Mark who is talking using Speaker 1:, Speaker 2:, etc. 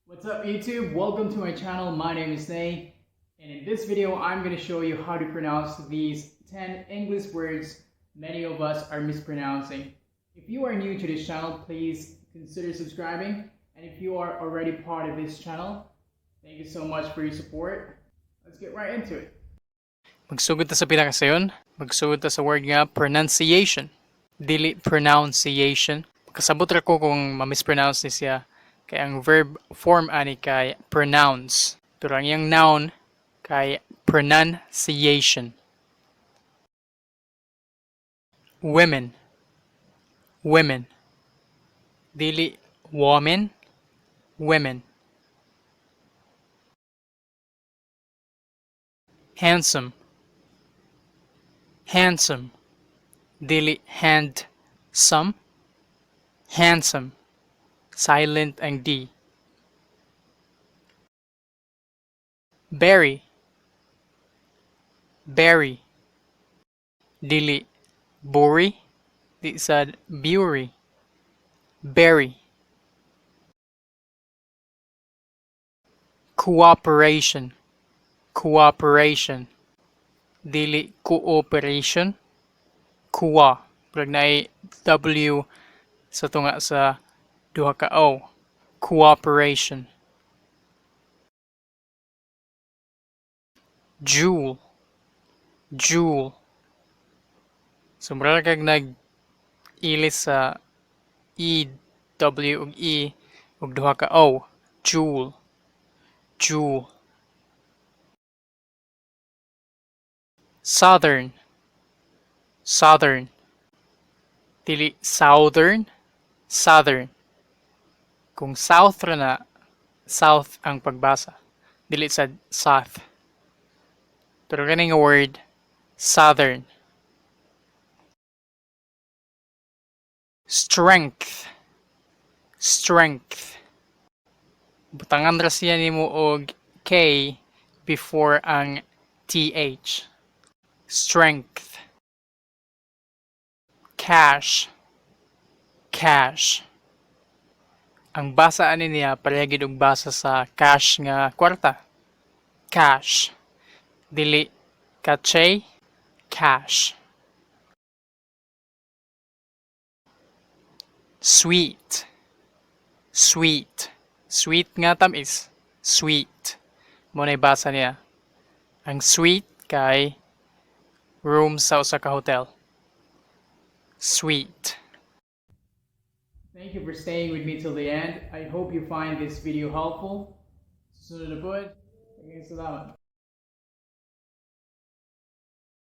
Speaker 1: What's up YouTube? Welcome to my channel. My name is Nay, and in this video I'm going to show you how to pronounce these 10 English words many of us are mispronouncing. If you are new to this channel, please consider subscribing, and if you are already part of this channel, thank you so much for your support. Let's get right into it.
Speaker 2: Magsugod ta sa pinakasayon. Magsugod ta sa word nga pronunciation. Dili pronunciation. Kasabot ra ko kung ma-mispronounce ni siya. Kaya ang verb form ani kay pronounce. Pero ang iyang noun kay pronunciation. Women. Women. Dili woman. Women. Handsome. Handsome. Dili handsome. Handsome. Silent ang D. Berry. Berry. Dili bury. Di sad bury. Berry. Cooperation. Cooperation. Dili cooperation. Kuwa. Pag na W sa tunga sa duha ka O. Cooperation. Jewel. Jewel. So mura kag nag-ilis sa E, W ug E ug duha ka O. Jewel. Jewel. Southern. Southern. Dili southern. Southern. Kung south ra na, south ang pagbasa. Dili sa south. Pero ganing nga word, southern. Strength. Strength. Butangan ra siya nimo og K before ang TH. Strength. Cash. Cash. Ang basa ani niya parehagid og basa sa cash nga kwarta. Cash. Dili cache. Cash. Sweet. Sweet. Sweet nga tamis. Sweet. Mo na basa niya. Ang sweet kay room sa usa ka hotel. Sweet.
Speaker 1: Thank you for staying with me till the end. I hope you find this video helpful. Susunod na po. Salamat.